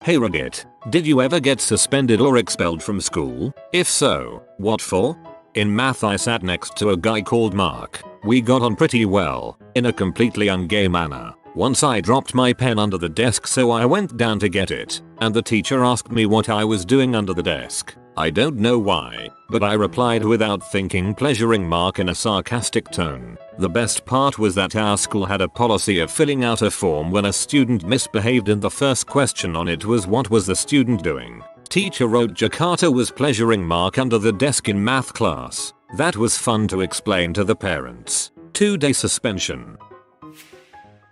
Hey Reddit, did you ever get suspended or expelled from school? If so, what for? In math I sat next to a guy called Mark. We got on pretty well, in a completely ungay manner. Once I dropped my pen under the desk, so I went down to get it, and the teacher asked me what I was doing under the desk. I don't know why, but I replied without thinking, pleasuring Mark in a sarcastic tone. The best part was that our school had a policy of filling out a form when a student misbehaved, and the first question on it was what was the student doing. Teacher wrote Jakarta was pleasuring Mark under the desk in math class. That was fun to explain to the parents. 2-day suspension.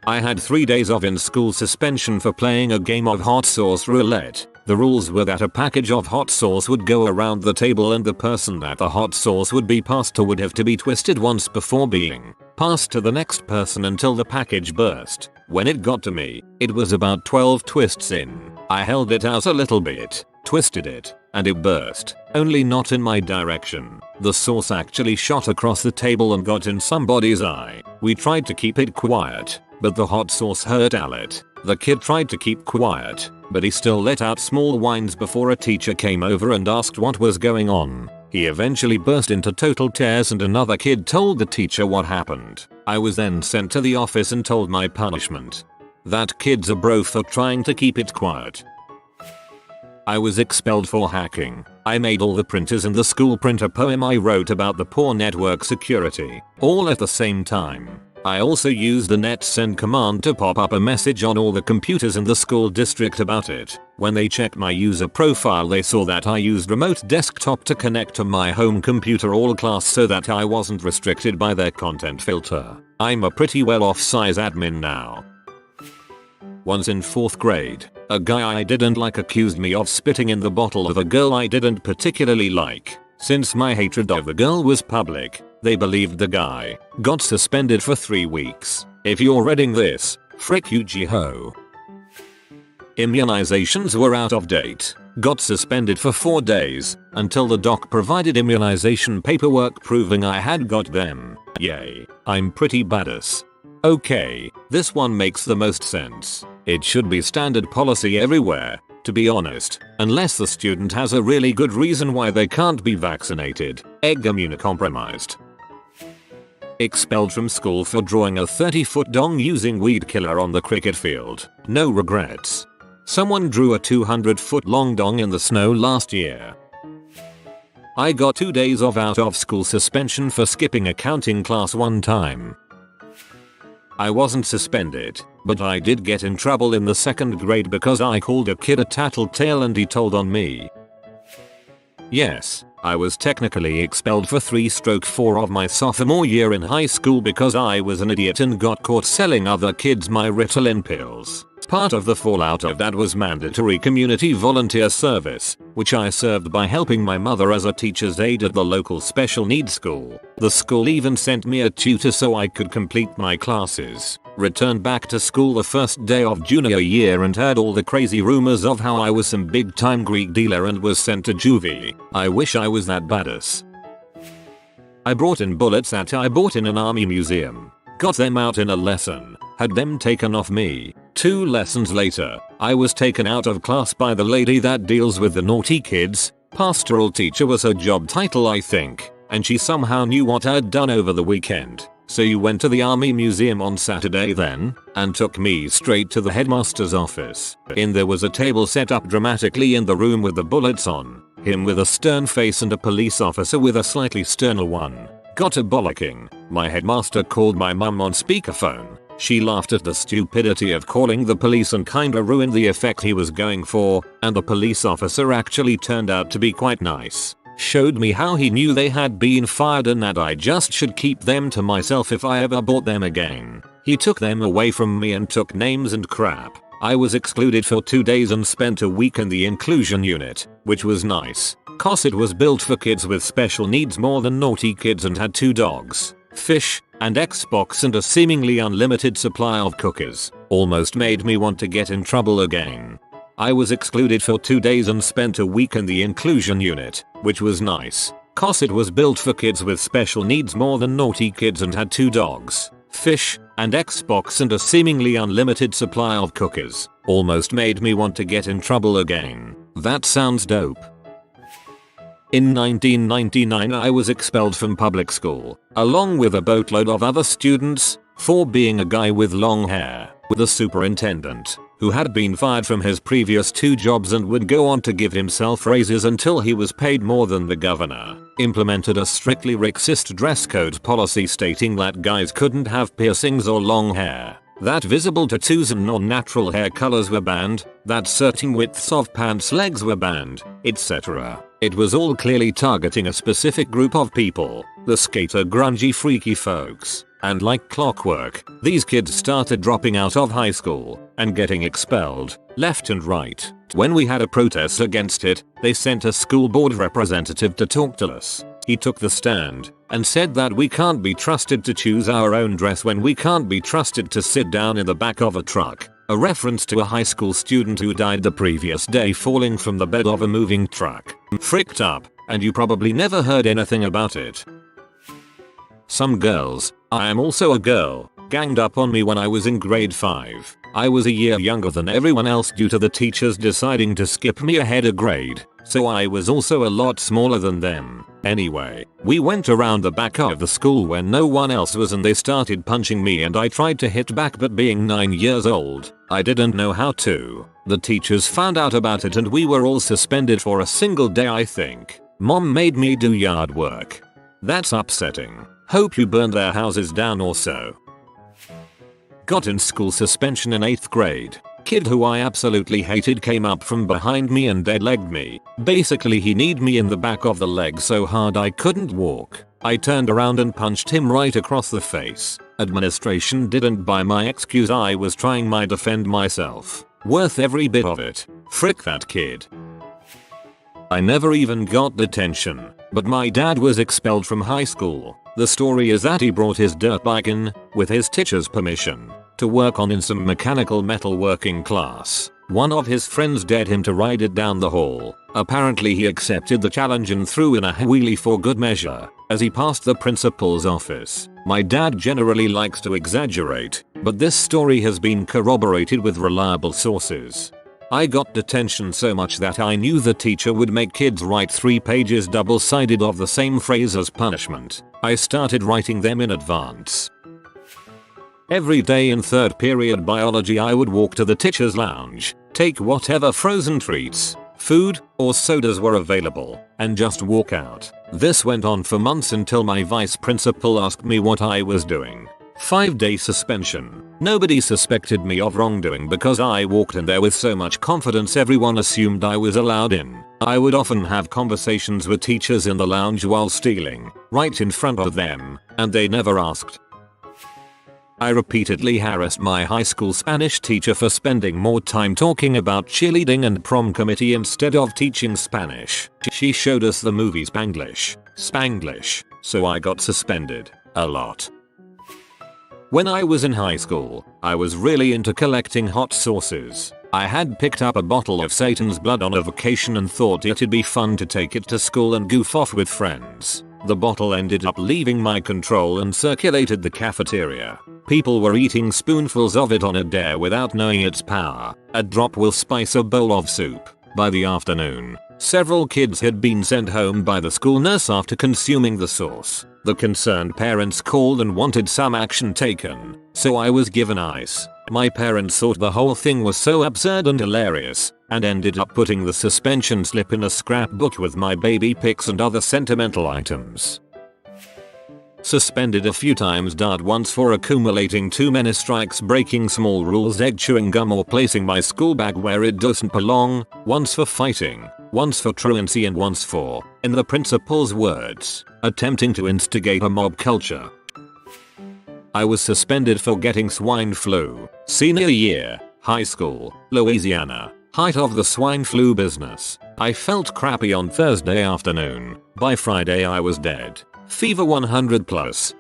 I had 3 days of in-school suspension for playing a game of hot sauce roulette. The rules were that a package of hot sauce would go around the table, and the person that the hot sauce would be passed to would have to be twisted once before being passed to the next person until the package burst. When it got to me, it was about 12 twists in. I held it out a little bit, twisted it, and it burst, only not in my direction. The sauce actually shot across the table and got in somebody's eye. We tried to keep it quiet, but the hot sauce hurt Alet. The kid tried to keep quiet, but he still let out small whines before a teacher came over and asked what was going on. He eventually burst into total tears, and another kid told the teacher what happened. I was then sent to the office and told my punishment. That kid's a bro for trying to keep it quiet. I was expelled for hacking. I made all the printers in the school print a poem I wrote about the poor network security, all at the same time. I also used the netsend command to pop up a message on all the computers in the school district about it. When they checked my user profile, they saw that I used remote desktop to connect to my home computer all class so that I wasn't restricted by their content filter. I'm a pretty well-off size admin now. Once in 4th grade, a guy I didn't like accused me of spitting in the bottle of a girl I didn't particularly like. Since my hatred of the girl was public, they believed the guy. Got suspended for 3 weeks. If you're reading this, frick you Jiho. Immunizations were out of date. Got suspended for 4 days, until the doc provided immunization paperwork proving I had got them. Yay, I'm pretty badass. Okay, this one makes the most sense. It should be standard policy everywhere, to be honest, unless the student has a really good reason why they can't be vaccinated. Egg immunocompromised. Expelled from school for drawing a 30-foot dong using weed killer on the cricket field. No regrets. Someone drew a 200-foot long dong in the snow last year. I got 2 days of out of school suspension for skipping accounting class one time. I wasn't suspended, but I did get in trouble in the 2nd grade because I called a kid a tattletale and he told on me. Yes, I was technically expelled for 3/4 of my sophomore year in high school because I was an idiot and got caught selling other kids my Ritalin pills. Part of the fallout of that was mandatory community volunteer service, which I served by helping my mother as a teacher's aide at the local special needs school. The school even sent me a tutor so I could complete my classes. Returned back to school the first day of junior year and heard all the crazy rumors of how I was some big time Greek dealer and was sent to juvie. I wish I was that badass. I brought in bullets that I bought in an army museum. Got them out in a lesson. Had them taken off me. 2 lessons later, I was taken out of class by the lady that deals with the naughty kids. Pastoral teacher was her job title, I think, and she somehow knew what I'd done over the weekend. So you went to the army museum on Saturday then, and took me straight to the headmaster's office. In there was a table set up dramatically in the room with the bullets on him, with a stern face, and a police officer with a slightly sterner one. Got a bollocking. My headmaster called my mum on speakerphone. She laughed at the stupidity of calling the police and kinda ruined the effect he was going for, and the police officer actually turned out to be quite nice. Showed me how he knew they had been fired and that I just should keep them to myself if I ever bought them again. He took them away from me and took names and crap. I was excluded for 2 days and spent a week in the inclusion unit, which was nice, cause it was built for kids with special needs more than naughty kids, and had 2 dogs, fish, and Xbox, and a seemingly unlimited supply of cookies. Almost made me want to get in trouble again. I was excluded for 2 days and spent a week in the inclusion unit, which was nice, cause it was built for kids with special needs more than naughty kids and had 2 dogs, fish, and Xbox and a seemingly unlimited supply of cookies. Almost made me want to get in trouble again. That sounds dope. In 1999 I was expelled from public school, along with a boatload of other students, for being a guy with long hair. The superintendent, who had been fired from his previous 2 jobs and would go on to give himself raises until he was paid more than the governor, implemented a strictly racist dress code policy stating that guys couldn't have piercings or long hair, that visible tattoos and non-natural hair colors were banned, that certain widths of pants legs were banned, etc. It was all clearly targeting a specific group of people, the skater grungy freaky folks. And like clockwork, these kids started dropping out of high school and getting expelled, left and right. When we had a protest against it, they sent a school board representative to talk to us. He took the stand and said that we can't be trusted to choose our own dress when we can't be trusted to sit down in the back of a truck. A reference to a high school student who died the previous day falling from the bed of a moving truck. Fricked up, and you probably never heard anything about it. Some girls, I am also a girl, ganged up on me when I was in grade 5. I was a year younger than everyone else due to the teachers deciding to skip me ahead a grade, so I was also a lot smaller than them. Anyway, we went around the back of the school when no one else was and they started punching me and I tried to hit back, but being 9 years old, I didn't know how to. The teachers found out about it and we were all suspended for a single day I think. Mom made me do yard work. That's upsetting. Hope you burned their houses down or so. Got in school suspension in 8th grade. Kid who I absolutely hated came up from behind me and dead-legged me. Basically he kneed me in the back of the leg so hard I couldn't walk. I turned around and punched him right across the face. Administration didn't buy my excuse. I was trying my defend myself. Worth every bit of it. Frick that kid. I never even got detention, but my dad was expelled from high school. The story is that he brought his dirt bike in, with his teacher's permission, to work on in some mechanical metalworking class. One of his friends dared him to ride it down the hall. Apparently he accepted the challenge and threw in a wheelie for good measure, as he passed the principal's office. My dad generally likes to exaggerate, but this story has been corroborated with reliable sources. I got detention so much that I knew the teacher would make kids write 3 pages double-sided of the same phrase as punishment. I started writing them in advance. Every day in 3rd period biology I would walk to the teacher's lounge, take whatever frozen treats, food, or sodas were available, and just walk out. This went on for months until my vice principal asked me what I was doing. 5-day suspension. Nobody suspected me of wrongdoing because I walked in there with so much confidence everyone assumed I was allowed in. I would often have conversations with teachers in the lounge while stealing, right in front of them, and they never asked. I repeatedly harassed my high school Spanish teacher for spending more time talking about cheerleading and prom committee instead of teaching Spanish. She showed us the movie Spanglish, so I got suspended. A lot. When I was in high school, I was really into collecting hot sauces. I had picked up a bottle of Satan's blood on a vacation and thought it'd be fun to take it to school and goof off with friends. The bottle ended up leaving my control and circulated the cafeteria. People were eating spoonfuls of it on a dare without knowing its power. A drop will spice a bowl of soup. By the afternoon, several kids had been sent home by the school nurse after consuming the sauce. The concerned parents called and wanted some action taken, so I was given ice. My parents thought the whole thing was so absurd and hilarious, and ended up putting the suspension slip in a scrapbook with my baby pics and other sentimental items. Suspended a few times. Once for accumulating too many strikes, breaking small rules, egg chewing gum, or placing my school bag where it doesn't belong. Once for fighting, once for truancy, and once for, in the principal's words, attempting to instigate a mob culture. I was suspended for getting swine flu. Senior year, high school, Louisiana. Height of the swine flu business. I felt crappy on Thursday afternoon. By Friday I was dead. Fever 100 plus,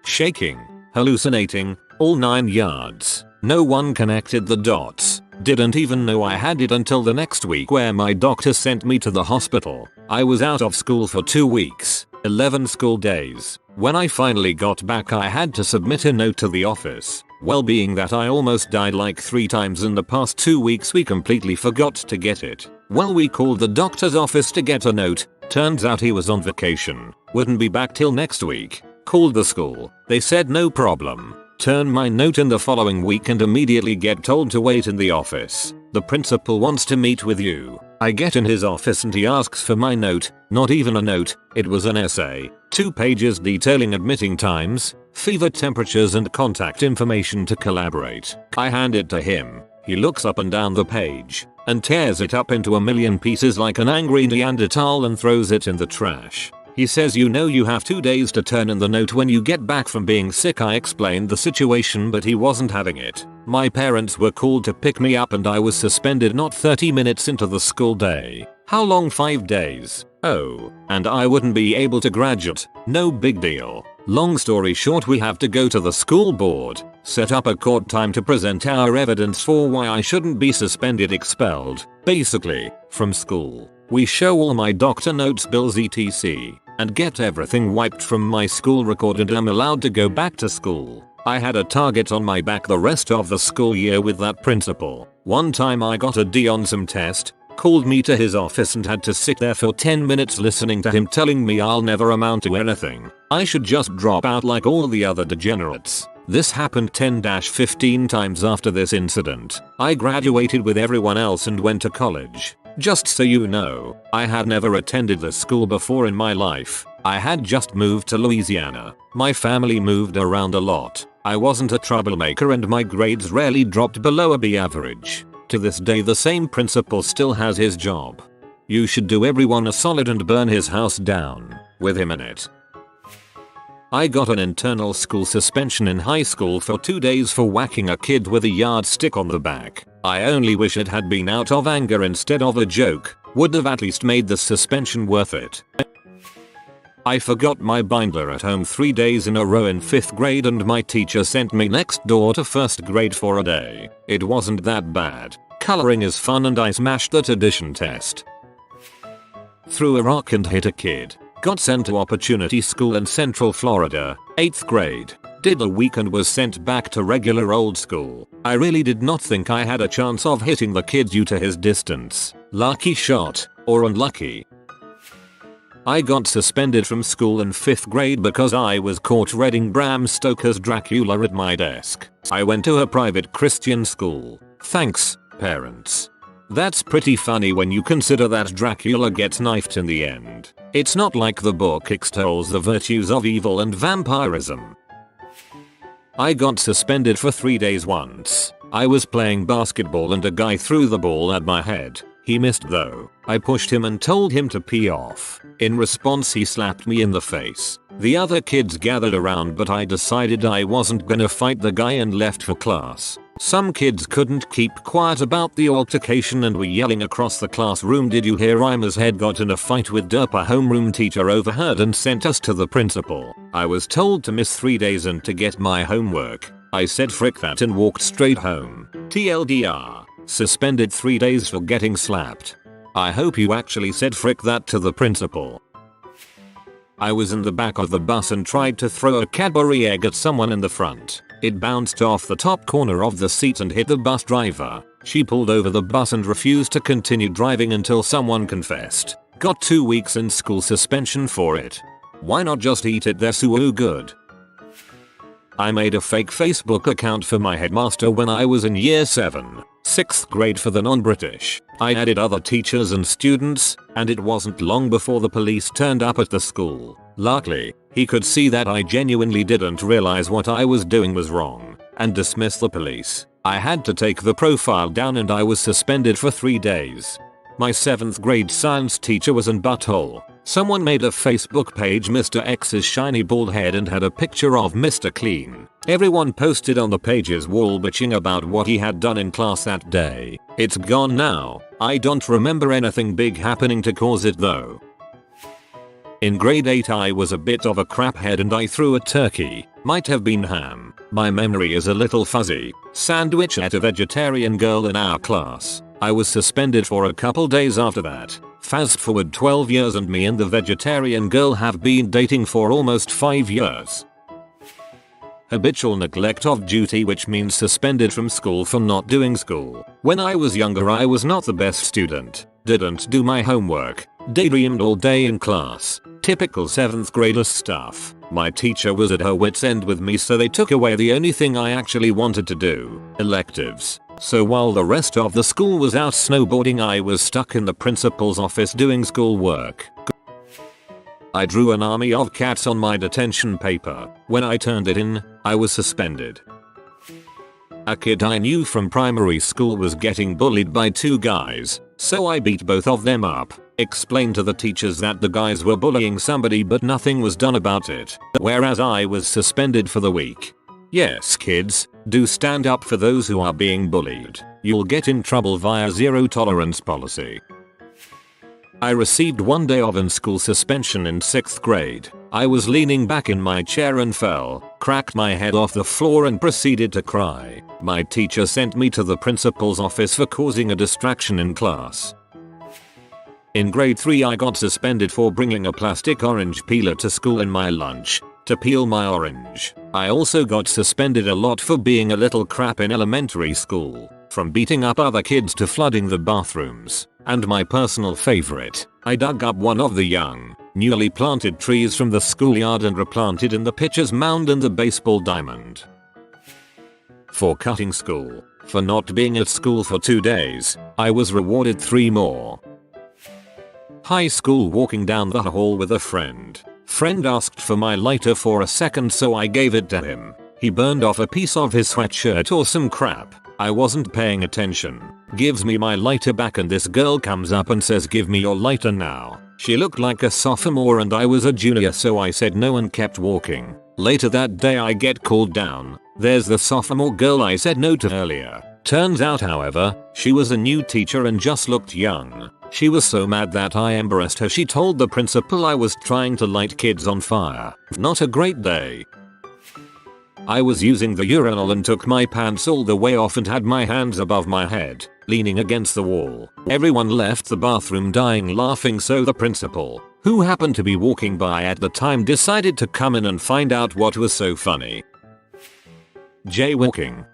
shaking, hallucinating, all 9 yards. No one connected the dots. Didn't even know I had it until the next week where my doctor sent me to the hospital. I was out of school for 2 weeks, 11 school days, When I finally got back I had to submit a note to the office. Well, being that I almost died like 3 times in the past 2 weeks, we completely forgot to get it. Well, we called the doctor's office to get a note. Turns out he was on vacation. Wouldn't be back till next week. Called the school. They said no problem. Turn my note in the following week and immediately get told to wait in the office. The principal wants to meet with you. I get in his office and he asks for my note. Not even a note, it was an essay. 2 pages detailing admitting times, fever temperatures and contact information to collaborate. I hand it to him. He looks up and down the page and tears it up into a million pieces like an angry Neanderthal and throws it in the trash. He says, you know, you have 2 days to turn in the note when you get back from being sick. I explained the situation, but he wasn't having it. My parents were called to pick me up and I was suspended not 30 minutes into the school day. How long? 5 days. Oh, and I wouldn't be able to graduate. No big deal. Long story short, we have to go to the school board, set up a court time to present our evidence for why I shouldn't be suspended, expelled, basically, from school. We show all my doctor notes, bills, etc. and get everything wiped from my school record and I'm allowed to go back to school. I had a target on my back the rest of the school year with that principal. One time I got a D on some test, called me to his office and had to sit there for 10 minutes listening to him telling me I'll never amount to anything. I should just drop out like all the other degenerates. This happened 10-15 times after this incident. I graduated with everyone else and went to college. Just so you know, I had never attended the school before in my life. I had just moved to Louisiana. My family moved around a lot. I wasn't a troublemaker and my grades rarely dropped below a B average. To this day the same principal still has his job. You should do everyone a solid and burn his house down, with him in it. I got an internal school suspension in high school for 2 days for whacking a kid with a yardstick on the back. I only wish it had been out of anger instead of a joke. Would have at least made the suspension worth it. I forgot my binder at home 3 days in a row in 5th grade and my teacher sent me next door to 1st grade for a day. It wasn't that bad. Coloring is fun and I smashed that addition test. Threw a rock and hit a kid. Got sent to Opportunity School in Central Florida, 8th grade. Did a week and was sent back to regular old school. I really did not think I had a chance of hitting the kid due to his distance. Lucky shot, or unlucky. I got suspended from school in 5th grade because I was caught reading Bram Stoker's Dracula at my desk. I went to a private Christian school. Thanks, parents. That's pretty funny when you consider that Dracula gets knifed in the end. It's not like the book extols the virtues of evil and vampirism. I got suspended for 3 days once. I was playing basketball and a guy threw the ball at my head. He missed though. I pushed him and told him to pee off. In response he slapped me in the face. The other kids gathered around but I decided I wasn't gonna fight the guy and left for class. Some kids couldn't keep quiet about the altercation and were yelling across the classroom, "Did you hear Ima's head got in a fight with Derp?" A homeroom teacher overheard and sent us to the principal. I was told to miss 3 days and to get my homework. I said frick that and walked straight home. TLDR. Suspended 3 days for getting slapped. I hope you actually said frick that to the principal. I was in the back of the bus and tried to throw a Cadbury egg at someone in the front. It bounced off the top corner of the seat and hit the bus driver. She pulled over the bus and refused to continue driving until someone confessed. Got 2 weeks in school suspension for it. Why not just eat it? They're so good. I made a fake Facebook account for my headmaster when I was in year 7, 6th grade for the non-British. I added other teachers and students, and it wasn't long before the police turned up at the school. Luckily, he could see that I genuinely didn't realize what I was doing was wrong, and dismiss the police. I had to take the profile down and I was suspended for 3 days. My 7th grade science teacher was in butthole. Someone made a Facebook page, Mr. X's shiny bald head, and had a picture of Mr. Clean. Everyone posted on the page's wall bitching about what he had done in class that day. It's gone now. I don't remember anything big happening to cause it though. In grade 8 I was a bit of a craphead and I threw a turkey. Might have been ham. My memory is a little fuzzy. Sandwich at a vegetarian girl in our class. I was suspended for a couple days after that. Fast forward 12 years and me and the vegetarian girl have been dating for almost 5 years. Habitual neglect of duty, which means suspended from school for not doing school. When I was younger I was not the best student, didn't do my homework, daydreamed all day in class, typical 7th grader stuff. My teacher was at her wit's end with me, so they took away the only thing I actually wanted to do, electives. So while the rest of the school was out snowboarding, I was stuck in the principal's office doing schoolwork. I drew an army of cats on my detention paper. When I turned it in, I was suspended. A kid I knew from primary school was getting bullied by 2 guys, so I beat both of them up, explained to the teachers that the guys were bullying somebody but nothing was done about it, whereas I was suspended for the week. Yes kids, do stand up for those who are being bullied. You'll get in trouble via zero tolerance policy. I received 1 day of in-school suspension in 6th grade. I was leaning back in my chair and fell, cracked my head off the floor and proceeded to cry. My teacher sent me to the principal's office for causing a distraction in class. In grade 3 I got suspended for bringing a plastic orange peeler to school in my lunch to peel my orange. I also got suspended a lot for being a little crap in elementary school, from beating up other kids to flooding the bathrooms. And my personal favorite, I dug up one of the young, newly planted trees from the schoolyard and replanted in the pitcher's mound and the baseball diamond. For cutting school, for not being at school for 2 days, I was rewarded 3 more. High school, walking down the hall with a friend. Friend asked for my lighter for a second, so I gave it to him. He burned off a piece of his sweatshirt or some crap. I wasn't paying attention. Gives me my lighter back and this girl comes up and says, "Give me your lighter now." She looked like a sophomore and I was a junior, so I said no and kept walking. Later that day I get called down. There's the sophomore girl I said no to earlier. Turns out however, she was a new teacher and just looked young. She was so mad that I embarrassed her. She told the principal I was trying to light kids on fire. Not a great day. I was using the urinal and took my pants all the way off and had my hands above my head, leaning against the wall. Everyone left the bathroom dying laughing, so the principal, who happened to be walking by at the time, decided to come in and find out what was so funny. Jaywalking,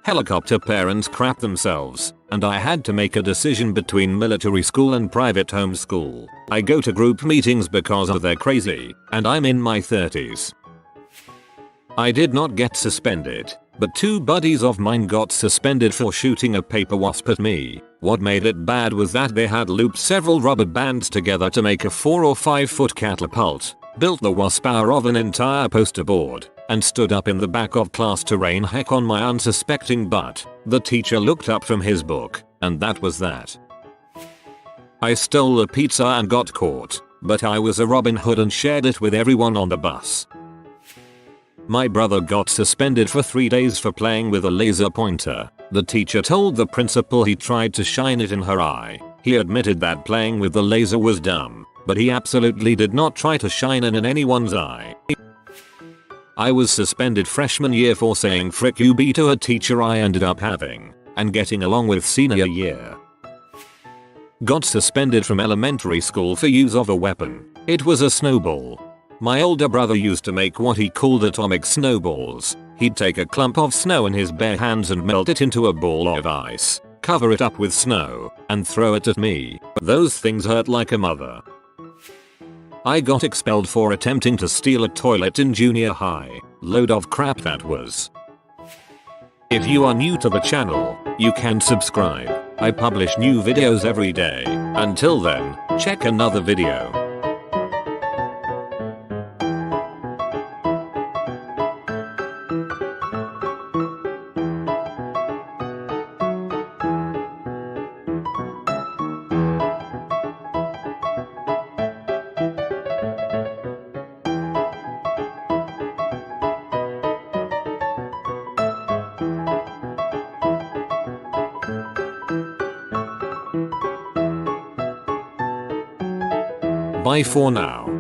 helicopter parents crap themselves, and I had to make a decision between military school and private homeschool. I go to group meetings because they're crazy, and I'm in my 30s. I did not get suspended, but 2 buddies of mine got suspended for shooting a paper wasp at me. What made it bad was that they had looped several rubber bands together to make a 4 or 5 foot catapult, built the wasp out of an entire poster board, and stood up in the back of class to rain heck on my unsuspecting butt. The teacher looked up from his book, and that was that. I stole a pizza and got caught, but I was a Robin Hood and shared it with everyone on the bus. My brother got suspended for 3 days for playing with a laser pointer. The teacher told the principal he tried to shine it in her eye. He admitted that playing with the laser was dumb, but he absolutely did not try to shine it in anyone's eye. I was suspended freshman year for saying "frick you" to a teacher I ended up having and getting along with senior year. Got suspended from elementary school for use of a weapon. It was a snowball. My older brother used to make what he called atomic snowballs. He'd take a clump of snow in his bare hands and melt it into a ball of ice, cover it up with snow, and throw it at me. Those things hurt like a mother. I got expelled for attempting to steal a toilet in junior high. Load of crap that was. If you are new to the channel, you can subscribe. I publish new videos every day. Until then, check another video. Bye for now.